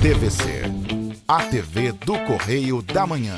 TVC, a TV do Correio da Manhã.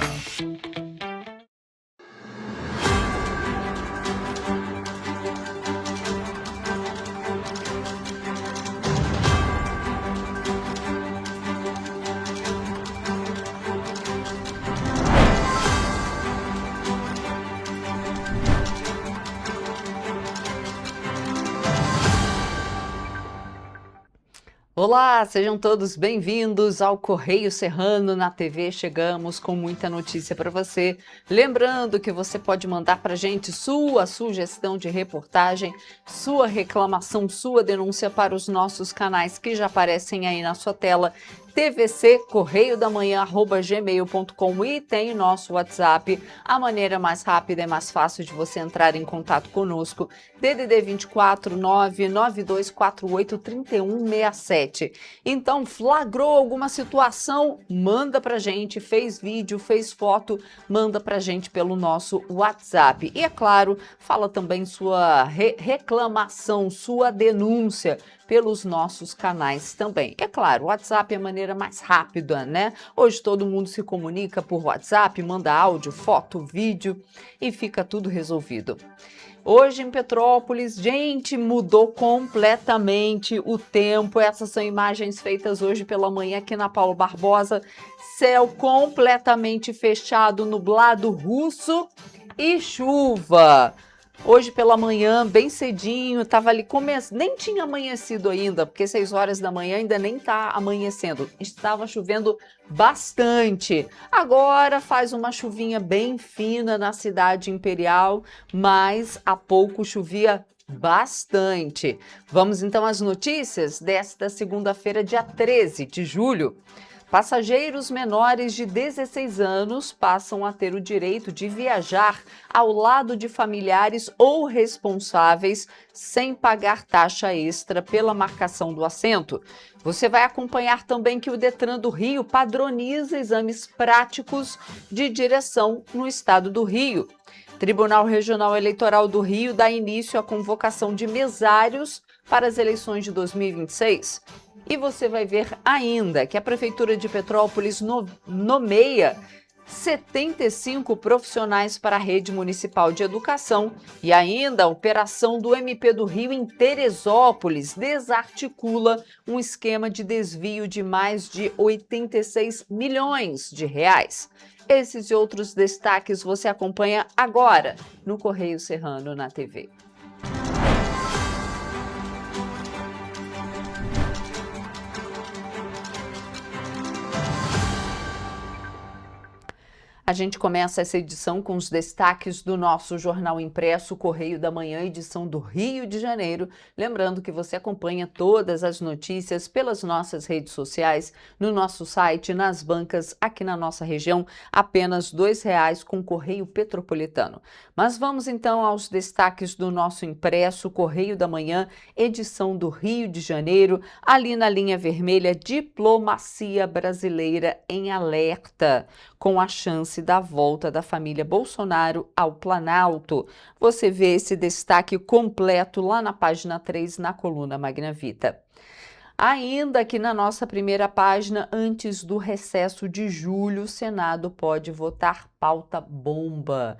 Olá, sejam todos bem-vindos ao Correio Serrano na TV. Chegamos com muita notícia para você. Lembrando que você pode mandar para a gente sua sugestão de reportagem, sua reclamação, sua denúncia para os nossos canais que já aparecem aí na sua tela. tvccorreiodamanhã@gmail.com e tem o nosso WhatsApp, a maneira mais rápida e mais fácil de você entrar em contato conosco, DDD 24 99248 3167. Então, flagrou alguma situação? Manda pra gente, fez vídeo, fez foto, manda pra gente pelo nosso WhatsApp. E é claro, fala também sua reclamação, sua denúncia pelos nossos canais também. É claro, o WhatsApp é a maneira mais rápida, né? Hoje todo mundo se comunica por WhatsApp, manda áudio, foto, vídeo e fica tudo resolvido. Hoje em Petrópolis, gente, mudou completamente o tempo. Essas são imagens feitas hoje pela manhã aqui na Paulo Barbosa. Céu completamente fechado, nublado, russo e chuva. Hoje pela manhã, bem cedinho, estava ali nem tinha amanhecido ainda, porque 6 horas da manhã ainda nem está amanhecendo. Estava chovendo bastante. Agora faz uma chuvinha bem fina na cidade imperial, mas há pouco chovia bastante. Vamos então às notícias desta segunda-feira, dia 13 de julho. Passageiros menores de 16 anos passam a ter o direito de viajar ao lado de familiares ou responsáveis sem pagar taxa extra pela marcação do assento. Você vai acompanhar também que o Detran do Rio padroniza exames práticos de direção no estado do Rio. Tribunal Regional Eleitoral do Rio dá início à convocação de mesários para as eleições de 2026. E você vai ver ainda que a Prefeitura de Petrópolis nomeia 75 profissionais para a rede municipal de educação e ainda a operação do MP do Rio em Teresópolis desarticula um esquema de desvio de mais de 86 milhões de reais. Esses e outros destaques você acompanha agora no Correio Serrano na TV. A gente começa essa edição com os destaques do nosso jornal impresso Correio da Manhã, edição do Rio de Janeiro. Lembrando que você acompanha todas as notícias pelas nossas redes sociais, no nosso site, nas bancas, aqui na nossa região, apenas R$2 com Correio Petropolitano. Mas vamos então aos destaques do nosso impresso Correio da Manhã, edição do Rio de Janeiro. Ali na linha vermelha, diplomacia brasileira em alerta, com a chance da volta da família Bolsonaro ao Planalto. Você vê esse destaque completo lá na página 3, na coluna Magna Vita. Ainda aqui na nossa primeira página, antes do recesso de julho, o Senado pode votar pauta bomba.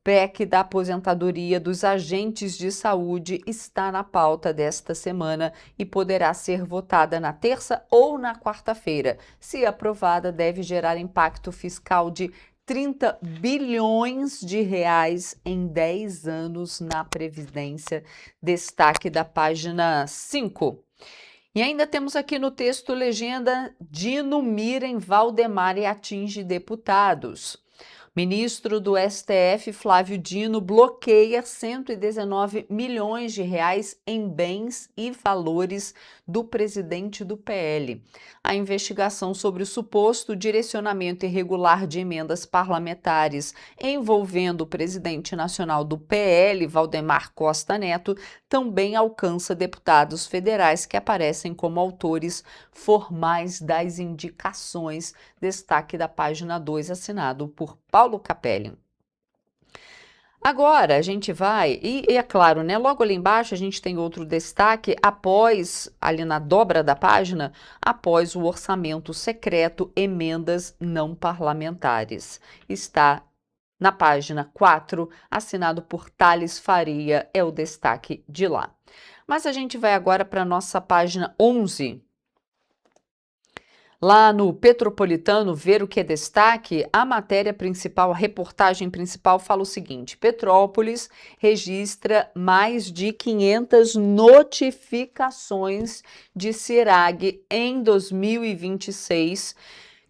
PEC da aposentadoria dos agentes de saúde está na pauta desta semana e poderá ser votada na terça ou na quarta-feira. Se aprovada, deve gerar impacto fiscal de 30 bilhões de reais em 10 anos na Previdência. Destaque da página 5. E ainda temos aqui no texto legenda: Dino mira em Valdemar e atinge deputados. Ministro do STF, Flávio Dino, bloqueia 119 milhões de reais em bens e valores do presidente do PL. A investigação sobre o suposto direcionamento irregular de emendas parlamentares envolvendo o presidente nacional do PL, Valdemar Costa Neto, também alcança deputados federais que aparecem como autores formais das indicações. Destaque da página 2, assinado por Paulo Capelli. Agora a gente vai, e é claro, né? Logo ali embaixo a gente tem outro destaque após, ali na dobra da página, após o orçamento secreto, emendas não parlamentares. Está na página 4, assinado por Thales Faria, é o destaque de lá. Mas a gente vai agora para a nossa página 11. Lá no Petropolitano, ver o que é destaque, a matéria principal, a reportagem principal fala o seguinte: Petrópolis registra mais de 500 notificações de CIRAG em 2026.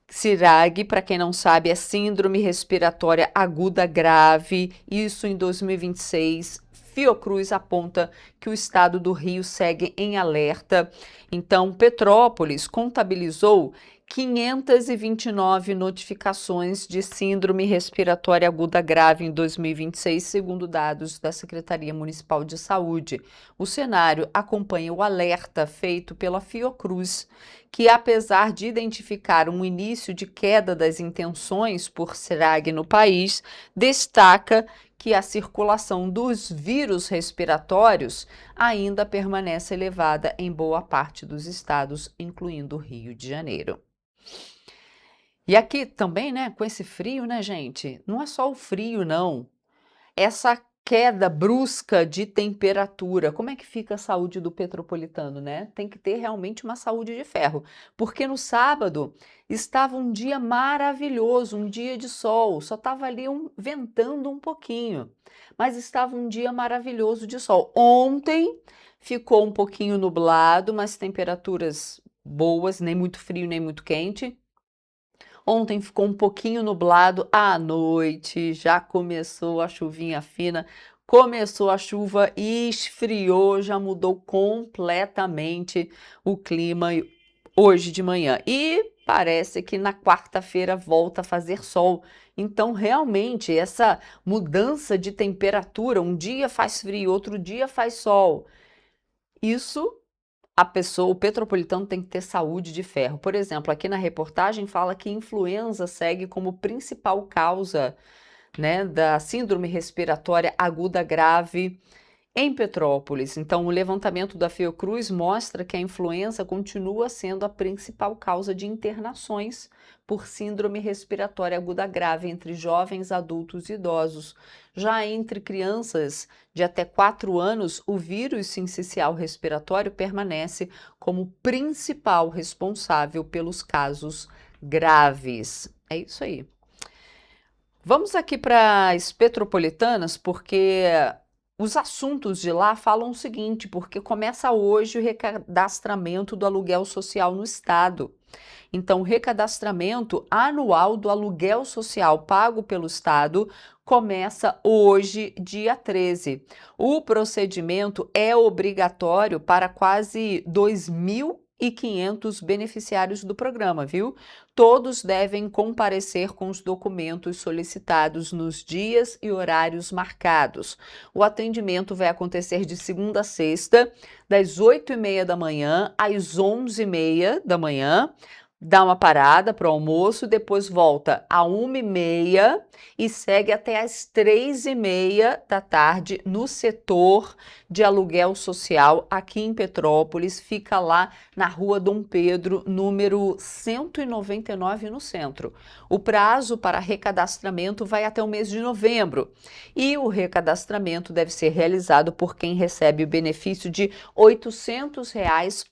CIRAG, para quem não sabe, é Síndrome Respiratória Aguda Grave, isso em 2026. Fiocruz aponta que o estado do Rio segue em alerta. Então, Petrópolis contabilizou 529 notificações de síndrome respiratória aguda grave em 2026, segundo dados da Secretaria Municipal de Saúde. O cenário acompanha o alerta feito pela Fiocruz, que, apesar de identificar um início de queda das intenções por CIRAG no país, destaca que a circulação dos vírus respiratórios ainda permanece elevada em boa parte dos estados, incluindo o Rio de Janeiro. E aqui também, né, com esse frio, né, gente? Não é só o frio, não. Essa queda brusca de temperatura, como é que fica a saúde do petropolitano, né? Tem que ter realmente uma saúde de ferro, porque no sábado estava um dia maravilhoso, um dia de sol, só estava ali ventando um pouquinho, mas estava um dia maravilhoso de sol. Ontem ficou um pouquinho nublado, mas temperaturas boas, nem muito frio, nem muito quente. Ontem ficou um pouquinho nublado, à noite já começou a chuvinha fina, começou a chuva e esfriou, já mudou completamente o clima hoje de manhã. E parece que na quarta-feira volta a fazer sol. Então, realmente, essa mudança de temperatura, um dia faz frio, outro dia faz sol, isso a pessoa, o petropolitano tem que ter saúde de ferro. Por exemplo, aqui na reportagem fala que influenza segue como principal causa, né, da síndrome respiratória aguda grave em Petrópolis. Então, o levantamento da Fiocruz mostra que a influenza continua sendo a principal causa de internações por síndrome respiratória aguda grave entre jovens, adultos e idosos. Já entre crianças de até 4 anos, o vírus sincicial respiratório permanece como principal responsável pelos casos graves. É isso aí. Vamos aqui para as petropolitanas, porque os assuntos de lá falam o seguinte, porque começa hoje o recadastramento do aluguel social no estado. Então, o recadastramento anual do aluguel social pago pelo estado começa hoje, dia 13. O procedimento é obrigatório para quase 2.500 beneficiários do programa, viu? Todos devem comparecer com os documentos solicitados nos dias e horários marcados. O atendimento vai acontecer de segunda a sexta, das 8h30 da manhã às 11h30 da manhã. Dá uma parada para o almoço, depois volta a 1h30 e segue até às 3h30 da tarde no setor de aluguel social aqui em Petrópolis. Fica lá na Rua Dom Pedro, número 199, no centro. O prazo para recadastramento vai até o mês de novembro e o recadastramento deve ser realizado por quem recebe o benefício de R$ 800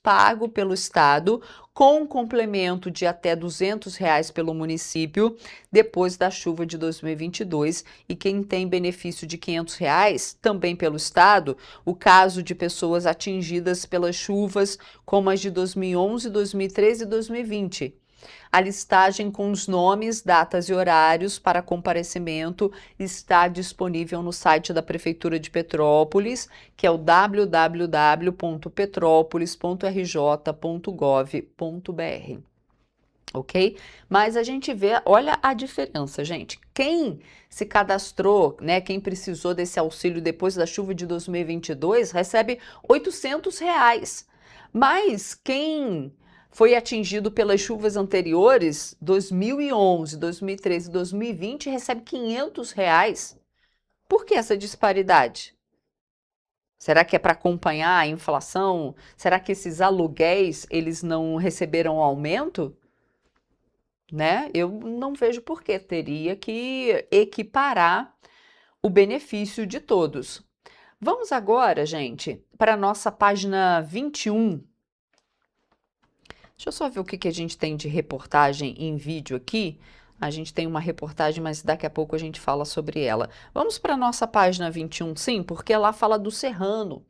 pago pelo estado, com complemento de até R$ 200 pelo município, depois da chuva de 2022, e quem tem benefício de R$ 500 também pelo estado, o caso de pessoas atingidas pelas chuvas, como as de 2011, 2013 e 2020. A listagem com os nomes, datas e horários para comparecimento está disponível no site da Prefeitura de Petrópolis, que é o www.petrópolis.rj.gov.br. Ok? Mas a gente vê, olha a diferença, gente. Quem se cadastrou, né, quem precisou desse auxílio depois da chuva de 2022, recebe R$ 800. Mas quem foi atingido pelas chuvas anteriores, 2011, 2013 e 2020, recebe R$ 500. Por que essa disparidade? Será que é para acompanhar a inflação? Será que esses aluguéis, eles não receberam aumento? Né? Eu não vejo por que teria que equiparar o benefício de todos. Vamos agora, gente, para a nossa página 21. Deixa eu só ver o que a gente tem de reportagem em vídeo aqui. A gente tem uma reportagem, mas daqui a pouco a gente fala sobre ela. Vamos para a nossa página 21, sim, porque lá fala do Serrano.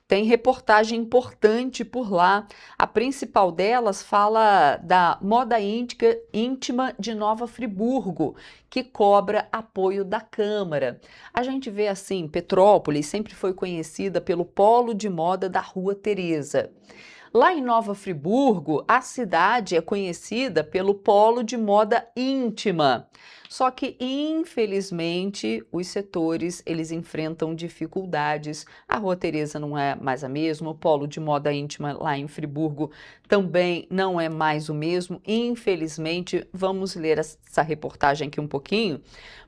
Tem reportagem importante por lá. A principal delas fala da moda íntima de Nova Friburgo, que cobra apoio da Câmara. A gente vê assim, Petrópolis sempre foi conhecida pelo polo de moda da Rua Teresa. Lá em Nova Friburgo, a cidade é conhecida pelo polo de moda íntima. Só que, infelizmente, os setores, eles enfrentam dificuldades. A Rua Teresa não é mais a mesma, o polo de moda íntima lá em Friburgo também não é mais o mesmo. Infelizmente, vamos ler essa reportagem aqui um pouquinho,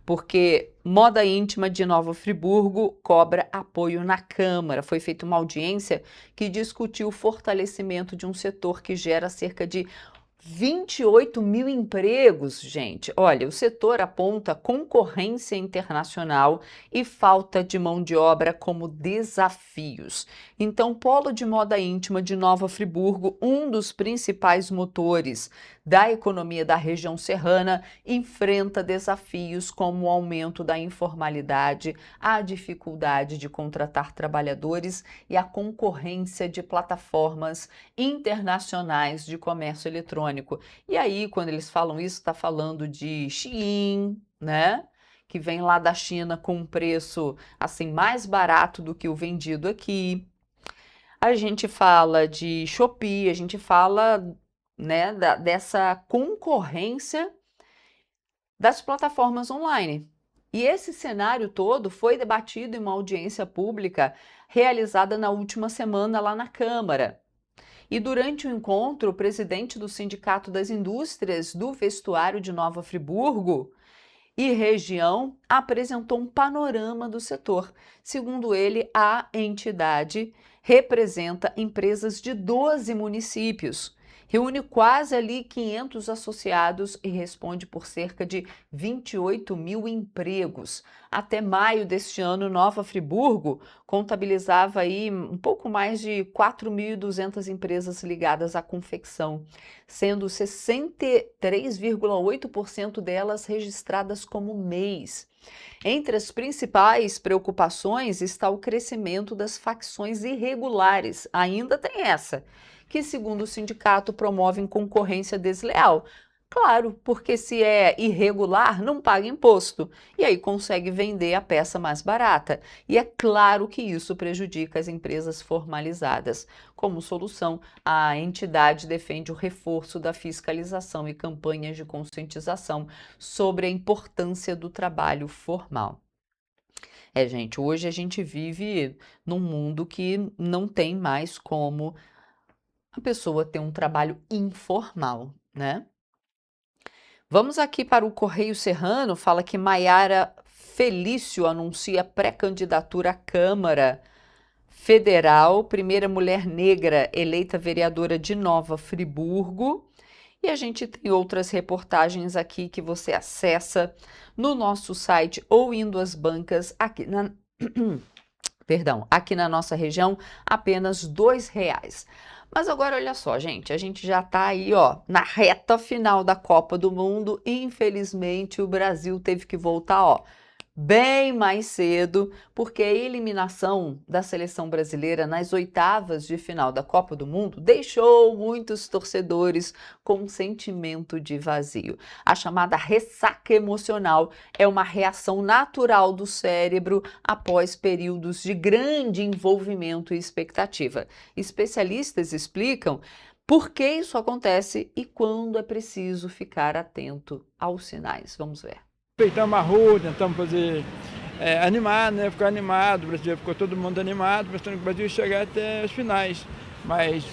porque moda íntima de Nova Friburgo cobra apoio na Câmara. Foi feita uma audiência que discutiu o fortalecimento de um setor que gera cerca de 28 mil empregos, gente. Olha, o setor aponta concorrência internacional e falta de mão de obra como desafios. Então, o polo de moda íntima de Nova Friburgo, um dos principais motores da economia da região serrana, enfrenta desafios como o aumento da informalidade, a dificuldade de contratar trabalhadores e a concorrência de plataformas internacionais de comércio eletrônico. E aí, quando eles falam isso, está falando de Shein, né? Que vem lá da China com um preço assim mais barato do que o vendido aqui. A gente fala de Shopee, a gente fala, né, dessa concorrência das plataformas online. E esse cenário todo foi debatido em uma audiência pública realizada na última semana lá na Câmara. E durante o encontro, o presidente do Sindicato das Indústrias do Vestuário de Nova Friburgo e região apresentou um panorama do setor. Segundo ele, a entidade representa empresas de 12 municípios, reúne quase ali 500 associados e responde por cerca de 28 mil empregos. Até maio deste ano, Nova Friburgo contabilizava aí um pouco mais de 4.200 empresas ligadas à confecção, sendo 63,8% delas registradas como MEIs. Entre as principais preocupações está o crescimento das facções irregulares, ainda tem essa, que, segundo o sindicato, promovem concorrência desleal. Claro, porque se é irregular, não paga imposto, e aí consegue vender a peça mais barata. E é claro que isso prejudica as empresas formalizadas. Como solução, a entidade defende o reforço da fiscalização e campanhas de conscientização sobre a importância do trabalho formal. Gente, hoje a gente vive num mundo que não tem mais como a pessoa ter um trabalho informal, né? Vamos aqui para o Correio Serrano, fala que Maiara Felício anuncia pré-candidatura à Câmara Federal, primeira mulher negra eleita vereadora de Nova Friburgo. E a gente tem outras reportagens aqui que você acessa no nosso site ou indo às bancas aqui na... Perdão, aqui na nossa região, apenas R$2. Mas agora olha só, gente, a gente já tá aí, ó, na reta final da Copa do Mundo. Infelizmente, o Brasil teve que voltar, ó, bem mais cedo, porque a eliminação da seleção brasileira nas oitavas de final da Copa do Mundo deixou muitos torcedores com um sentimento de vazio. A chamada ressaca emocional é uma reação natural do cérebro após períodos de grande envolvimento e expectativa. Especialistas explicam por que isso acontece e quando é preciso ficar atento aos sinais. Vamos ver. Respeitamos a rua, tentamos fazer animar, né? Ficar animado, o Brasil ficou todo mundo animado, pensando que o Brasil ia chegar até as finais. Mas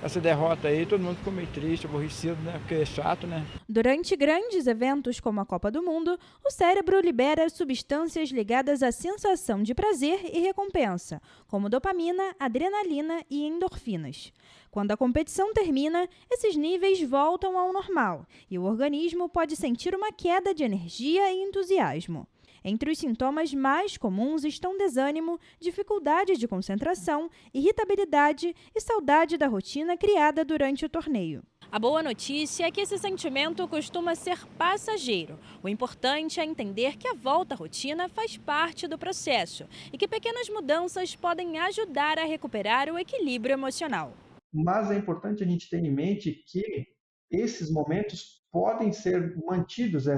essa derrota aí, todo mundo ficou meio triste, aborrecido, né? Porque é chato, né? Durante grandes eventos como a Copa do Mundo, o cérebro libera substâncias ligadas à sensação de prazer e recompensa, como dopamina, adrenalina e endorfinas. Quando a competição termina, esses níveis voltam ao normal e o organismo pode sentir uma queda de energia e entusiasmo. Entre os sintomas mais comuns estão desânimo, dificuldade de concentração, irritabilidade e saudade da rotina criada durante o torneio. A boa notícia é que esse sentimento costuma ser passageiro. O importante é entender que a volta à rotina faz parte do processo e que pequenas mudanças podem ajudar a recuperar o equilíbrio emocional. Mas é importante a gente ter em mente que esses momentos podem ser mantidos,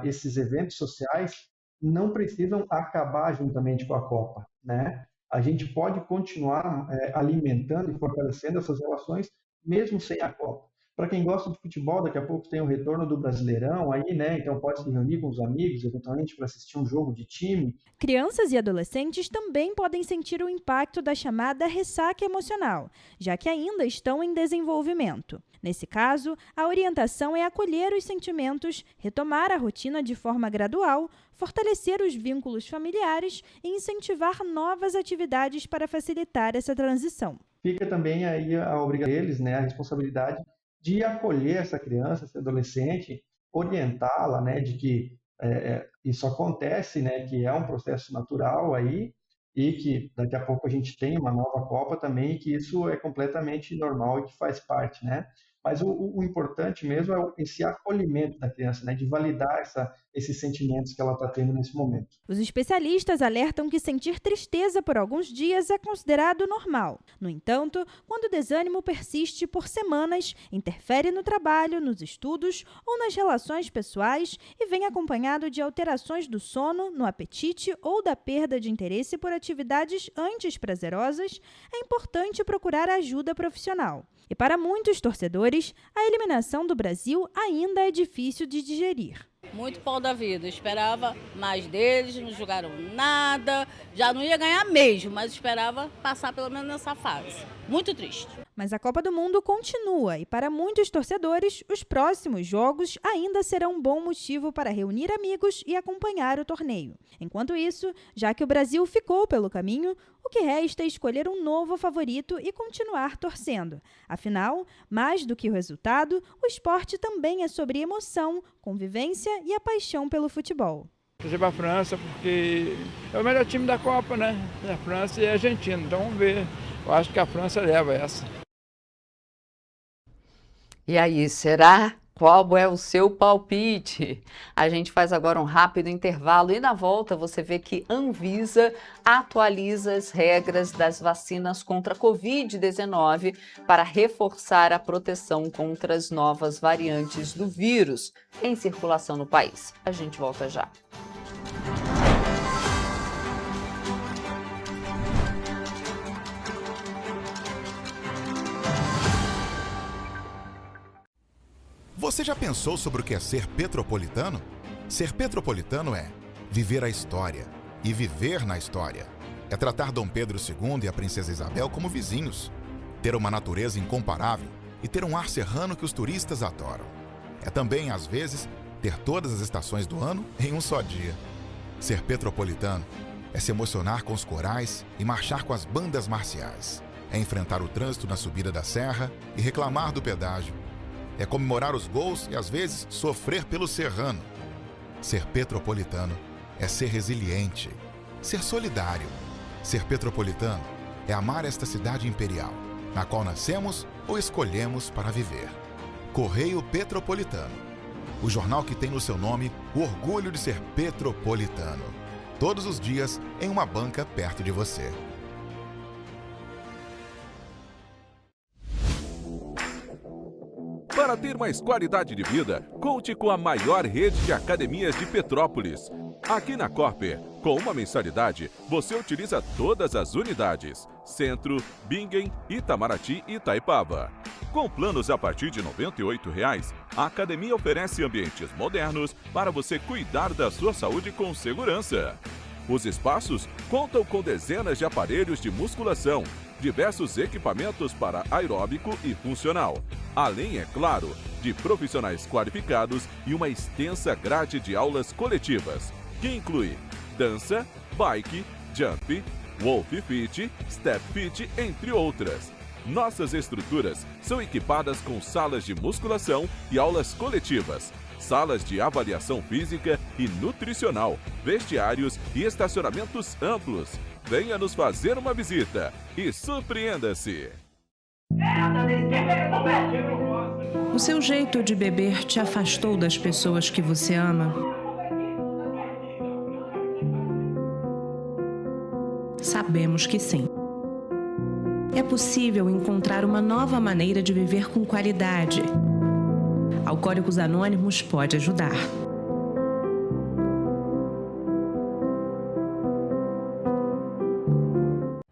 esses eventos sociais não precisam acabar juntamente com a Copa, né? A gente pode continuar alimentando e fortalecendo essas relações mesmo sem a Copa. Para quem gosta de futebol, daqui a pouco tem o retorno do Brasileirão aí, né? Então pode se reunir com os amigos, eventualmente, para assistir um jogo de time. Crianças e adolescentes também podem sentir o impacto da chamada ressaca emocional, já que ainda estão em desenvolvimento. Nesse caso, a orientação é acolher os sentimentos, retomar a rotina de forma gradual, fortalecer os vínculos familiares e incentivar novas atividades para facilitar essa transição. Fica também aí a obrigação deles, né, a responsabilidade de acolher essa criança, esse adolescente, orientá-la, né, de que isso acontece, né, que é um processo natural aí e que daqui a pouco a gente tem uma nova Copa também e que isso é completamente normal e que faz parte, né? Mas o importante mesmo é esse acolhimento da criança, né, de validar esses sentimentos que ela está tendo nesse momento. Os especialistas alertam que sentir tristeza por alguns dias é considerado normal. No entanto, quando o desânimo persiste por semanas, interfere no trabalho, nos estudos ou nas relações pessoais e vem acompanhado de alterações do sono, no apetite ou da perda de interesse por atividades antes prazerosas, é importante procurar ajuda profissional. E para muitos torcedores, a eliminação do Brasil ainda é difícil de digerir. Muito pau da vida, esperava mais deles, não jogaram nada, já não ia ganhar mesmo, mas esperava passar pelo menos nessa fase. Muito triste. Mas a Copa do Mundo continua e para muitos torcedores, os próximos jogos ainda serão um bom motivo para reunir amigos e acompanhar o torneio. Enquanto isso, já que o Brasil ficou pelo caminho, o que resta é escolher um novo favorito e continuar torcendo. Afinal, mais do que o resultado, o esporte também é sobre emoção, convivência e a paixão pelo futebol. Torcer para a França porque é o melhor time da Copa, né? A França e a Argentina, então vamos ver. Eu acho que a França leva essa. E aí, será? Qual é o seu palpite? A gente faz agora um rápido intervalo e na volta você vê que Anvisa atualiza as regras das vacinas contra a Covid-19 para reforçar a proteção contra as novas variantes do vírus em circulação no país. A gente volta já. Você já pensou sobre o que é ser petropolitano? Ser petropolitano é viver a história e viver na história. É tratar Dom Pedro II e a Princesa Isabel como vizinhos. Ter uma natureza incomparável e ter um ar serrano que os turistas adoram. É também, às vezes, ter todas as estações do ano em um só dia. Ser petropolitano é se emocionar com os corais e marchar com as bandas marciais. É enfrentar o trânsito na subida da serra e reclamar do pedágio. É comemorar os gols e, às vezes, sofrer pelo serrano. Ser petropolitano é ser resiliente, ser solidário. Ser petropolitano é amar esta cidade imperial, na qual nascemos ou escolhemos para viver. Correio Petropolitano, o jornal que tem no seu nome o orgulho de ser petropolitano. Todos os dias em uma banca perto de você. Para ter mais qualidade de vida, conte com a maior rede de academias de Petrópolis. Aqui na Corper, com uma mensalidade, você utiliza todas as unidades: Centro, Bingen, Itamaraty e Itaipava. Com planos a partir de R$ 98,00, a academia oferece ambientes modernos para você cuidar da sua saúde com segurança. Os espaços contam com dezenas de aparelhos de musculação, diversos equipamentos para aeróbico e funcional. Além, é claro, de profissionais qualificados e uma extensa grade de aulas coletivas, que inclui dança, bike, jump, Wolf Fit, Step Fit, entre outras. Nossas estruturas são equipadas com salas de musculação e aulas coletivas, salas de avaliação física e nutricional, vestiários e estacionamentos amplos. Venha nos fazer uma visita e surpreenda-se! O seu jeito de beber te afastou das pessoas que você ama? Sabemos que sim. É possível encontrar uma nova maneira de viver com qualidade. Alcoólicos Anônimos pode ajudar.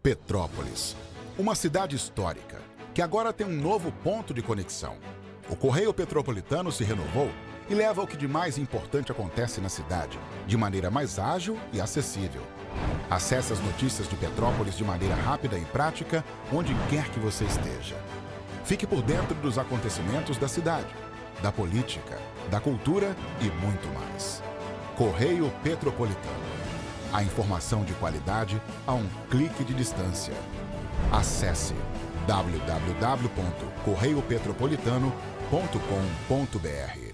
Petrópolis, uma cidade histórica, que agora tem um novo ponto de conexão. O Correio Petropolitano se renovou e leva o que de mais importante acontece na cidade, de maneira mais ágil e acessível. Acesse as notícias de Petrópolis de maneira rápida e prática, onde quer que você esteja. Fique por dentro dos acontecimentos da cidade, da política, da cultura e muito mais. Correio Petropolitano. A informação de qualidade a um clique de distância. Acesse www.correiopetropolitano.com.br.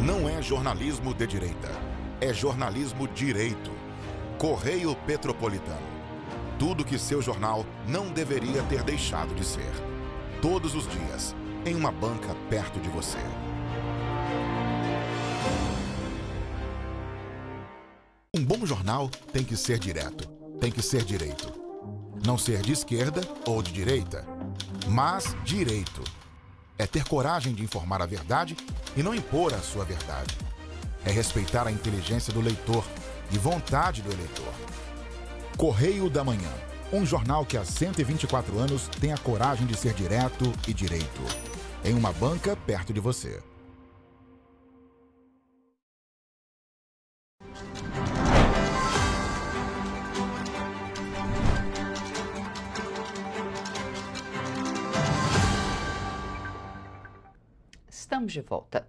Não é jornalismo de direita, é jornalismo direito. Correio Petropolitano. Tudo que seu jornal não deveria ter deixado de ser. Todos os dias, em uma banca perto de você. Um bom jornal tem que ser direto, tem que ser direito. Não ser de esquerda ou de direita, mas direito. É ter coragem de informar a verdade e não impor a sua verdade. É respeitar a inteligência do leitor e vontade do eleitor. Correio da Manhã, um jornal que há 124 anos tem a coragem de ser direto e direito. Em uma banca perto de você. Estamos de volta.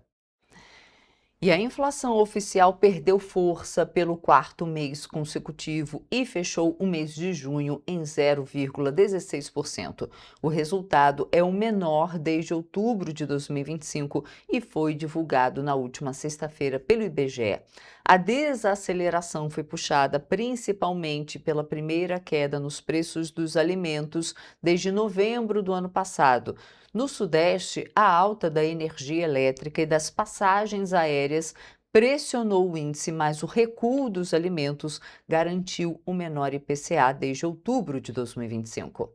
E a inflação oficial perdeu força pelo quarto mês consecutivo e fechou o mês de junho em 0,16%. O resultado é o menor desde outubro de 2025 e foi divulgado na última sexta-feira pelo IBGE. A desaceleração foi puxada principalmente pela primeira queda nos preços dos alimentos desde novembro do ano passado. No Sudeste, a alta da energia elétrica e das passagens aéreas pressionou o índice, mas o recuo dos alimentos garantiu o menor IPCA desde outubro de 2025.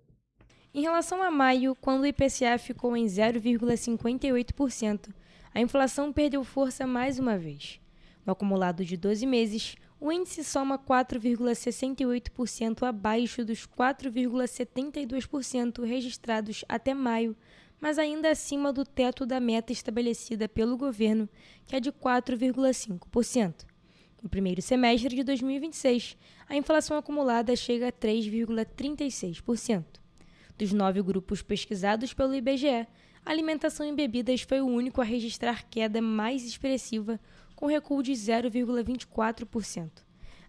Em relação a maio, quando o IPCA ficou em 0,58%, a inflação perdeu força mais uma vez. No acumulado de 12 meses, o índice soma 4,68% abaixo dos 4,72% registrados até maio, mas ainda acima do teto da meta estabelecida pelo governo, que é de 4,5%. No primeiro semestre de 2026, a inflação acumulada chega a 3,36%. Dos 9 grupos pesquisados pelo IBGE, alimentação e bebidas foi o único a registrar queda mais expressiva, com recuo de 0,24%.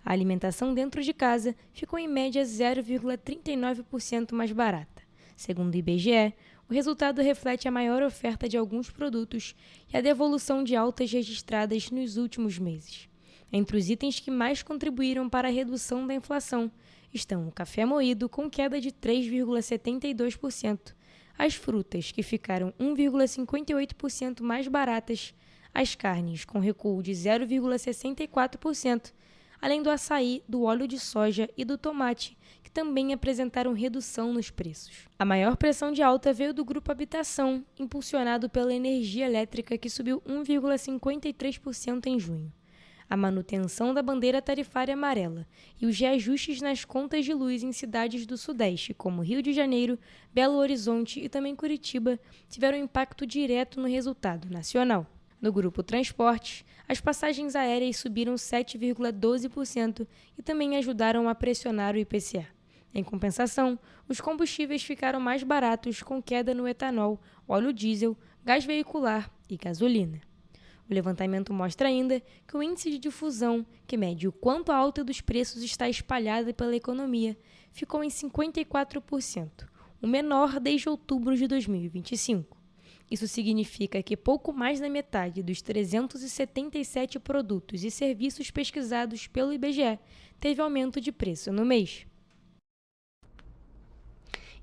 A alimentação dentro de casa ficou em média 0,39% mais barata. Segundo o IBGE, o resultado reflete a maior oferta de alguns produtos e a devolução de altas registradas nos últimos meses. Entre os itens que mais contribuíram para a redução da inflação estão o café moído, com queda de 3,72%, as frutas, que ficaram 1,58% mais baratas, as carnes, com recuo de 0,64%, além do açaí, do óleo de soja e do tomate, que também apresentaram redução nos preços. A maior pressão de alta veio do grupo habitação, impulsionado pela energia elétrica, que subiu 1,53% em junho. a manutenção da bandeira tarifária amarela e os reajustes nas contas de luz em cidades do Sudeste, como Rio de Janeiro, Belo Horizonte e também Curitiba, tiveram impacto direto no resultado nacional. No grupo Transportes, as passagens aéreas subiram 7,12% e também ajudaram a pressionar o IPCA. Em compensação, os combustíveis ficaram mais baratos com queda no etanol, óleo diesel, gás veicular e gasolina. O levantamento mostra ainda que o índice de difusão, que mede o quanto a alta dos preços está espalhada pela economia, ficou em 54%, o menor desde outubro de 2025. Isso significa que pouco mais da metade dos 377 produtos e serviços pesquisados pelo IBGE teve aumento de preço no mês.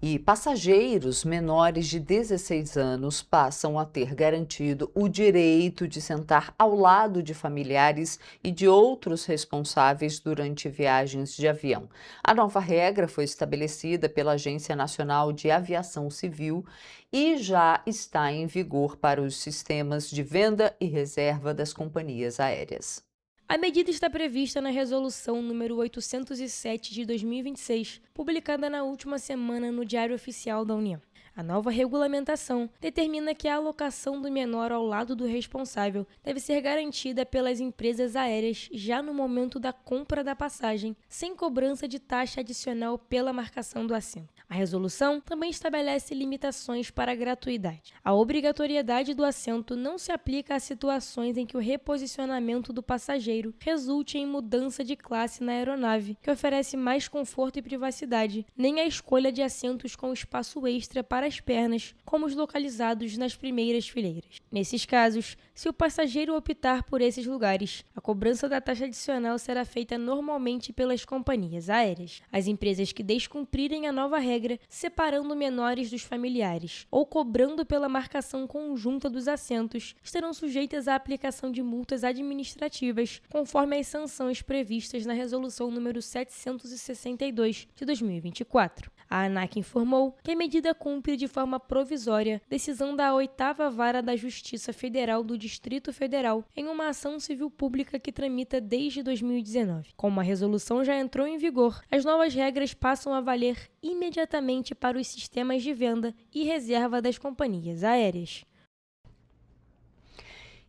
E passageiros menores de 16 anos passam a ter garantido o direito de sentar ao lado de familiares e de outros responsáveis durante viagens de avião. A nova regra foi estabelecida pela Agência Nacional de Aviação Civil e já está em vigor para os sistemas de venda e reserva das companhias aéreas. A medida está prevista na Resolução número 807 de 2026, publicada na última semana no Diário Oficial da União. A nova regulamentação determina que a alocação do menor ao lado do responsável deve ser garantida pelas empresas aéreas já no momento da compra da passagem, sem cobrança de taxa adicional pela marcação do assento. A resolução também estabelece limitações para a gratuidade. A obrigatoriedade do assento não se aplica a situações em que o reposicionamento do passageiro resulte em mudança de classe na aeronave, que oferece mais conforto e privacidade, nem a escolha de assentos com espaço extra para as pernas, como os localizados nas primeiras fileiras. Nesses casos, se o passageiro optar por esses lugares, a cobrança da taxa adicional será feita normalmente pelas companhias aéreas. As empresas que descumprirem a nova regra, separando menores dos familiares ou cobrando pela marcação conjunta dos assentos, estarão sujeitas à aplicação de multas administrativas, conforme as sanções previstas na Resolução número 762 de 2024. A ANAC informou que a medida cumpre de forma provisória decisão da 8ª Vara da Justiça Federal do Distrito Federal em uma ação civil pública que tramita desde 2019. Como a resolução já entrou em vigor, as novas regras passam a valer imediatamente para os sistemas de venda e reserva das companhias aéreas.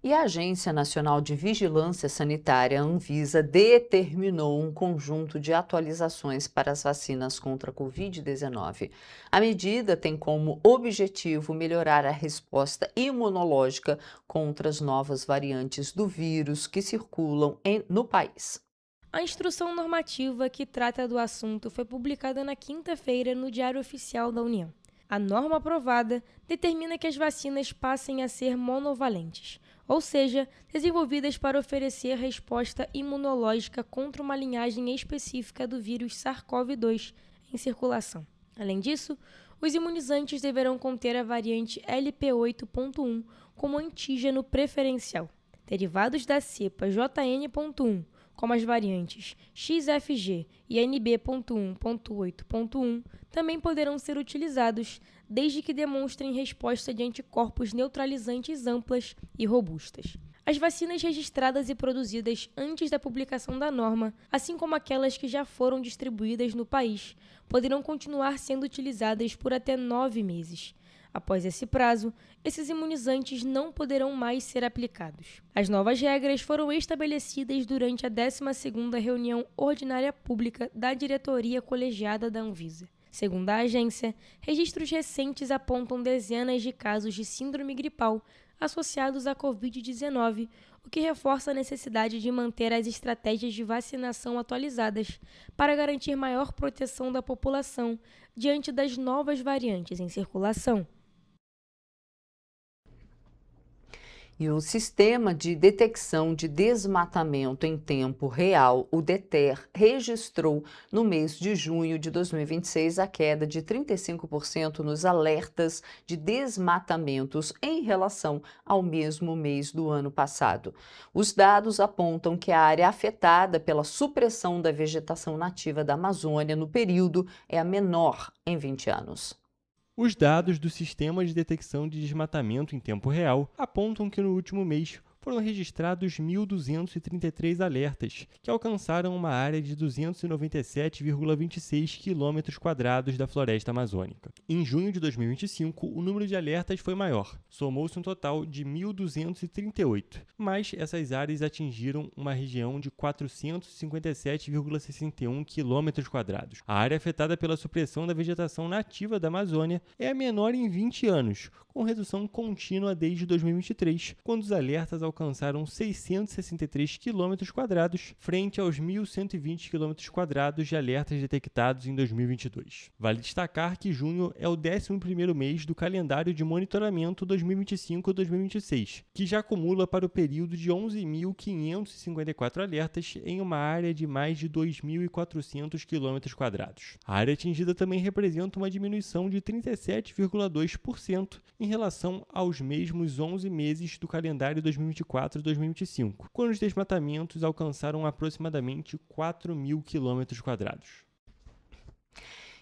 E a Agência Nacional de Vigilância Sanitária, Anvisa, determinou um conjunto de atualizações para as vacinas contra a Covid-19. A medida tem como objetivo melhorar a resposta imunológica contra as novas variantes do vírus que circulam no país. A instrução normativa que trata do assunto foi publicada na quinta-feira no Diário Oficial da União. A norma aprovada determina que as vacinas passem a ser monovalentes, ou seja, desenvolvidas para oferecer resposta imunológica contra uma linhagem específica do vírus SARS-CoV-2 em circulação. Além disso, os imunizantes deverão conter a variante LP8.1 como antígeno preferencial. Derivados da cepa JN.1, como as variantes XFG e NB.1.8.1, também poderão ser utilizados, desde que demonstrem resposta de anticorpos neutralizantes amplas e robustas. As vacinas registradas e produzidas antes da publicação da norma, assim como aquelas que já foram distribuídas no país, poderão continuar sendo utilizadas por até 9 meses. Após esse prazo, esses imunizantes não poderão mais ser aplicados. As novas regras foram estabelecidas durante a 12ª reunião ordinária pública da diretoria colegiada da Anvisa. Segundo a agência, registros recentes apontam dezenas de casos de síndrome gripal associados à Covid-19, o que reforça a necessidade de manter as estratégias de vacinação atualizadas para garantir maior proteção da população diante das novas variantes em circulação. E o Sistema de Detecção de Desmatamento em Tempo Real, o DETER, registrou no mês de junho de 2026 a queda de 35% nos alertas de desmatamentos em relação ao mesmo mês do ano passado. Os dados apontam que a área afetada pela supressão da vegetação nativa da Amazônia no período é a menor em 20 anos. Os dados do Sistema de Detecção de Desmatamento em Tempo Real apontam que no último mês foram registrados 1.233 alertas, que alcançaram uma área de 297,26 km² da floresta amazônica. Em junho de 2025, o número de alertas foi maior, somou-se um total de 1.238, mas essas áreas atingiram uma região de 457,61 km². A área afetada pela supressão da vegetação nativa da Amazônia é a menor em 20 anos, com redução contínua desde 2023, quando os alertas alcançaram 663 km² frente aos 1.120 km² de alertas detectados em 2022. Vale destacar que junho é o 11º mês do calendário de monitoramento 2025-2026, que já acumula para o período de 11.554 alertas em uma área de mais de 2.400 km². A área atingida também representa uma diminuição de 37,2% em relação aos mesmos 11 meses do calendário 2024-2025, quando os desmatamentos alcançaram aproximadamente 4.000 km².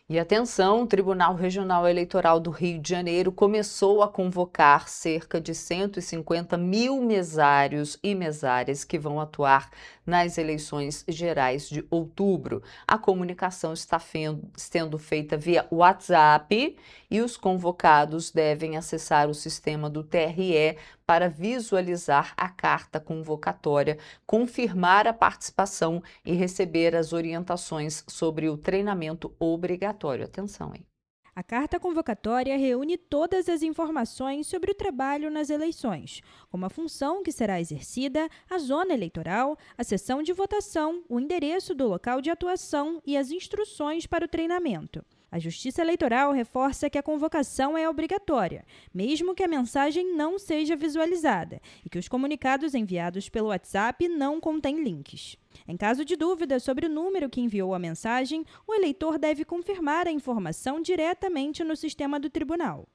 E atenção, o Tribunal Regional Eleitoral do Rio de Janeiro começou a convocar cerca de 150 mil mesários e mesárias que vão atuar nas eleições gerais de outubro. A comunicação está sendo feita via WhatsApp e os convocados devem acessar o sistema do TRE para visualizar a carta convocatória, confirmar a participação e receber as orientações sobre o treinamento obrigatório. Atenção, hein? A carta convocatória reúne todas as informações sobre o trabalho nas eleições, como a função que será exercida, a zona eleitoral, a sessão de votação, o endereço do local de atuação e as instruções para o treinamento. A Justiça Eleitoral reforça que a convocação é obrigatória, mesmo que a mensagem não seja visualizada, e que os comunicados enviados pelo WhatsApp não contêm links. Em caso de dúvida sobre o número que enviou a mensagem, o eleitor deve confirmar a informação diretamente no sistema do tribunal.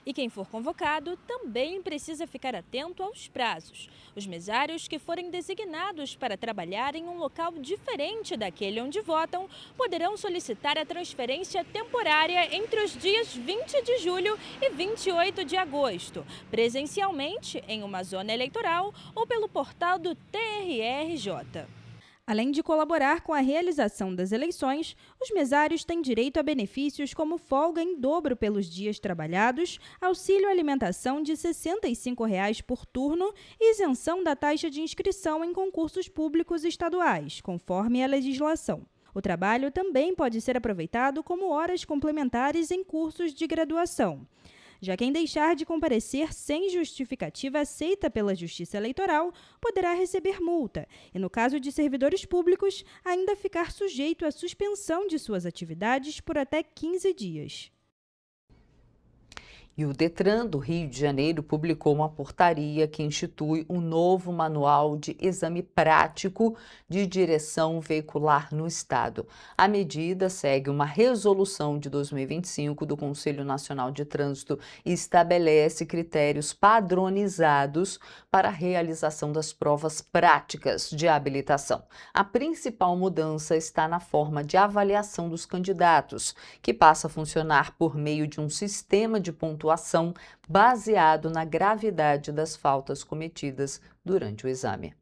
E quem for convocado também precisa ficar atento aos prazos. Os mesários que forem designados para trabalhar em um local diferente daquele onde votam poderão solicitar a transferência temporária entre os dias 20 de julho e 28 de agosto, presencialmente em uma zona eleitoral ou pelo portal do TRE-RJ. Além de colaborar com a realização das eleições, os mesários têm direito a benefícios como folga em dobro pelos dias trabalhados, auxílio alimentação de R$ 65 por turno e isenção da taxa de inscrição em concursos públicos estaduais, conforme a legislação. O trabalho também pode ser aproveitado como horas complementares em cursos de graduação. Já quem deixar de comparecer sem justificativa aceita pela Justiça Eleitoral poderá receber multa e, no caso de servidores públicos, ainda ficar sujeito à suspensão de suas atividades por até 15 dias. E o Detran do Rio de Janeiro publicou uma portaria que institui um novo manual de exame prático de direção veicular no estado. A medida segue uma resolução de 2025 do Conselho Nacional de Trânsito e estabelece critérios padronizados para a realização das provas práticas de habilitação. A principal mudança está na forma de avaliação dos candidatos, que passa a funcionar por meio de um sistema de pontuação baseado na gravidade das faltas cometidas durante o exame.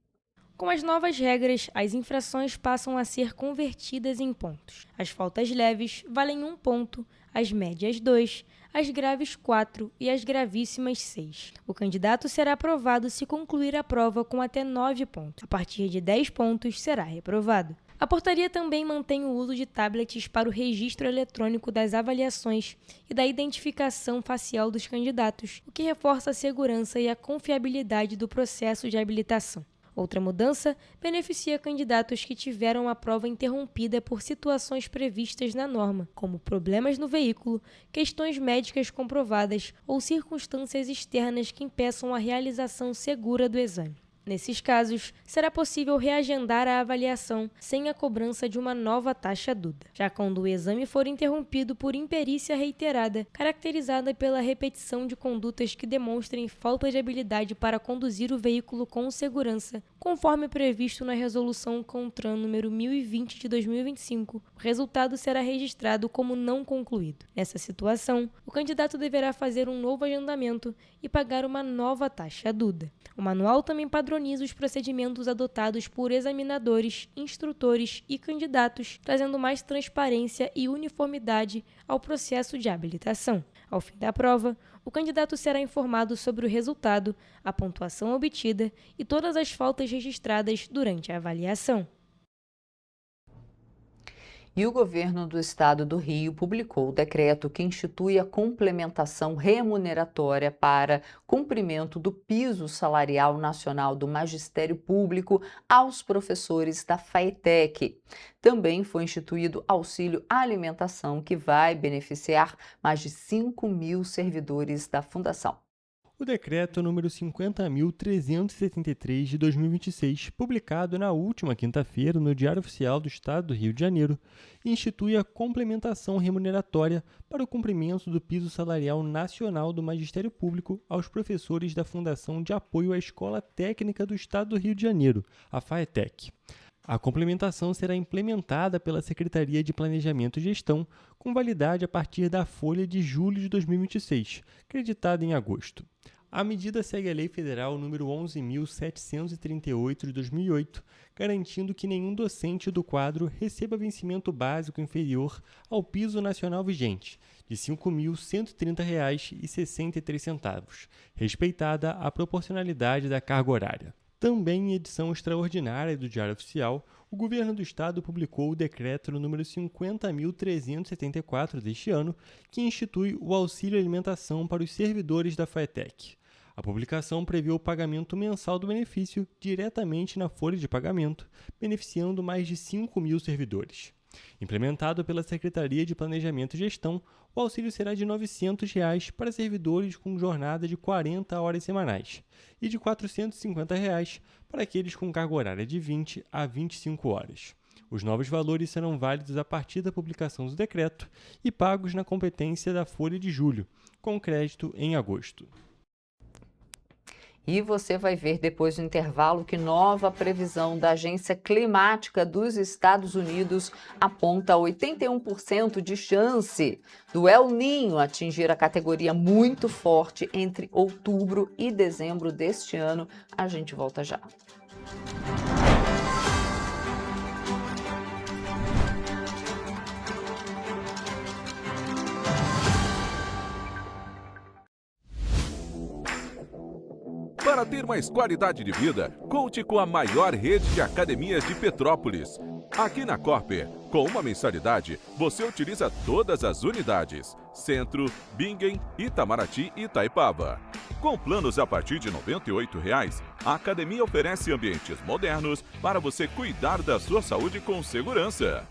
Com as novas regras, as infrações passam a ser convertidas em pontos. As faltas leves valem 1 ponto, as médias 2, as graves 4 e as gravíssimas 6. O candidato será aprovado se concluir a prova com até 9 pontos. A partir de 10 pontos, será reprovado. A portaria também mantém o uso de tablets para o registro eletrônico das avaliações e da identificação facial dos candidatos, o que reforça a segurança e a confiabilidade do processo de habilitação. Outra mudança beneficia candidatos que tiveram a prova interrompida por situações previstas na norma, como problemas no veículo, questões médicas comprovadas ou circunstâncias externas que impeçam a realização segura do exame. Nesses casos, será possível reagendar a avaliação sem a cobrança de uma nova taxa Duda. Já quando o exame for interrompido por imperícia reiterada, caracterizada pela repetição de condutas que demonstrem falta de habilidade para conduzir o veículo com segurança, conforme previsto na Resolução CONTRAN número 1020 de 2025, o resultado será registrado como não concluído. Nessa situação, o candidato deverá fazer um novo agendamento e pagar uma nova taxa Duda. O manual também padroniza os procedimentos adotados por examinadores, instrutores e candidatos, trazendo mais transparência e uniformidade ao processo de habilitação. Ao fim da prova, o candidato será informado sobre o resultado, a pontuação obtida e todas as faltas registradas durante a avaliação. E o governo do estado do Rio publicou o decreto que institui a complementação remuneratória para cumprimento do piso salarial nacional do magistério público aos professores da FAETEC. Também foi instituído auxílio alimentação, que vai beneficiar mais de 5.000 servidores da Fundação. O decreto número 50.373 de 2026, publicado na última quinta-feira no Diário Oficial do Estado do Rio de Janeiro, institui a complementação remuneratória para o cumprimento do piso salarial nacional do Magistério Público aos professores da Fundação de Apoio à Escola Técnica do Estado do Rio de Janeiro, a FAETEC. A complementação será implementada pela Secretaria de Planejamento e Gestão, com validade a partir da folha de julho de 2026, creditada em agosto. A medida segue a Lei Federal número 11.738 de 2008, garantindo que nenhum docente do quadro receba vencimento básico inferior ao piso nacional vigente, de R$ 5.130,63, respeitada a proporcionalidade da carga horária. Também em edição extraordinária do Diário Oficial, o Governo do Estado publicou o decreto número 50.374 deste ano, que institui o auxílio alimentação para os servidores da FAETEC. A publicação prevê o pagamento mensal do benefício diretamente na folha de pagamento, beneficiando mais de 5.000 servidores. Implementado pela Secretaria de Planejamento e Gestão, o auxílio será de R$ 900 para servidores com jornada de 40 horas semanais e de R$ 450 para aqueles com carga horária de 20 a 25 horas. Os novos valores serão válidos a partir da publicação do decreto e pagos na competência da folha de julho, com crédito em agosto. E você vai ver depois do intervalo que nova previsão da Agência Climática dos Estados Unidos aponta 81% de chance do El Niño atingir a categoria muito forte entre outubro e dezembro deste ano. A gente volta já. Para ter mais qualidade de vida, conte com a maior rede de academias de Petrópolis. Aqui na Corper, com uma mensalidade, você utiliza todas as unidades: Centro, Bingen, Itamaraty e Itaipava. Com planos a partir de R$ 98,00, a academia oferece ambientes modernos para você cuidar da sua saúde com segurança.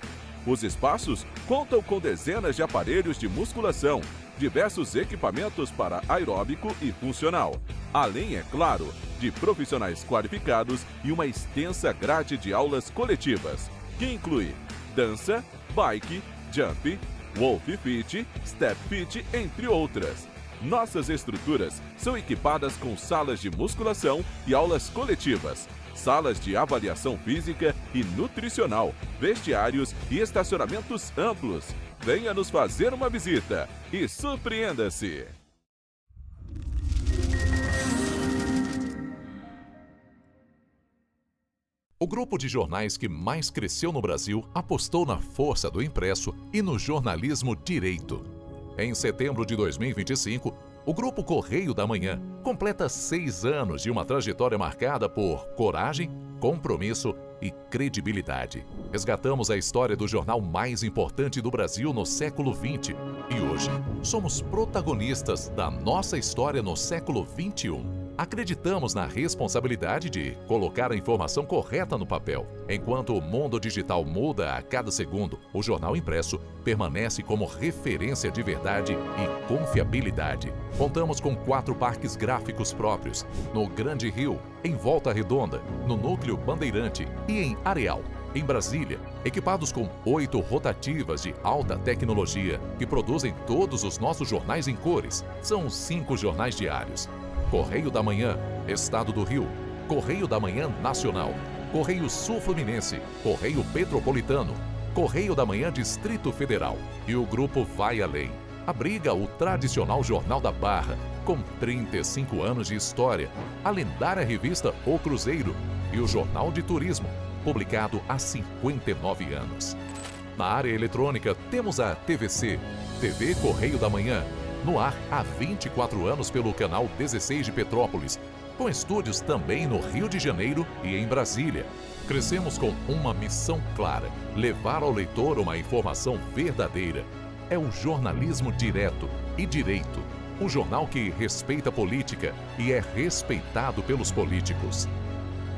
Os espaços contam com dezenas de aparelhos de musculação, diversos equipamentos para aeróbico e funcional, além, é claro, de profissionais qualificados e uma extensa grade de aulas coletivas, que inclui dança, bike, jump, wolf fit, step fit, entre outras. Nossas estruturas são equipadas com salas de musculação e aulas coletivas, salas de avaliação física e nutricional, vestiários e estacionamentos amplos. Venha nos fazer uma visita e surpreenda-se! O grupo de jornais que mais cresceu no Brasil apostou na força do impresso e no jornalismo direito. Em setembro de 2025, o Grupo Correio da Manhã completa 6 anos de uma trajetória marcada por coragem, compromisso e credibilidade. Resgatamos a história do jornal mais importante do Brasil no século XX e hoje somos protagonistas da nossa história no século XXI. Acreditamos na responsabilidade de colocar a informação correta no papel. Enquanto o mundo digital muda a cada segundo, o jornal impresso permanece como referência de verdade e confiabilidade. Contamos com 4 parques gráficos próprios, no Grande Rio, em Volta Redonda, no Núcleo Bandeirante e em Areal. Em Brasília, equipados com 8 rotativas de alta tecnologia que produzem todos os nossos jornais em cores. São 5 jornais diários. Correio da Manhã, Estado do Rio, Correio da Manhã Nacional, Correio Sul Fluminense, Correio Petropolitano, Correio da Manhã Distrito Federal. E o grupo vai além. Abriga o tradicional Jornal da Barra, com 35 anos de história, a lendária revista O Cruzeiro e o Jornal de Turismo, publicado há 59 anos. Na área eletrônica, temos a TVC, TV Correio da Manhã, no ar há 24 anos pelo canal 16 de Petrópolis, com estúdios também no Rio de Janeiro e em Brasília. Crescemos com uma missão clara: levar ao leitor uma informação verdadeira. É o jornalismo direto e direito, um jornal que respeita a política e é respeitado pelos políticos.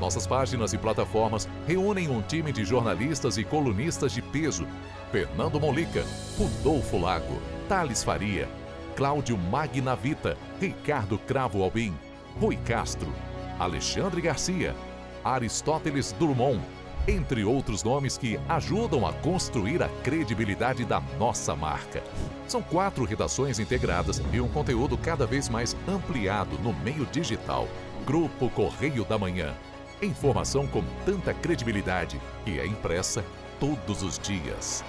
Nossas páginas e plataformas reúnem um time de jornalistas e colunistas de peso: Fernando Molica, Rodolfo Lago, Thales Faria, Cláudio Magnavita, Ricardo Cravo Albim, Rui Castro, Alexandre Garcia, Aristóteles Drummond, entre outros nomes que ajudam a construir a credibilidade da nossa marca. São 4 redações integradas e um conteúdo cada vez mais ampliado no meio digital. Grupo Correio da Manhã. Informação com tanta credibilidade que é impressa todos os dias.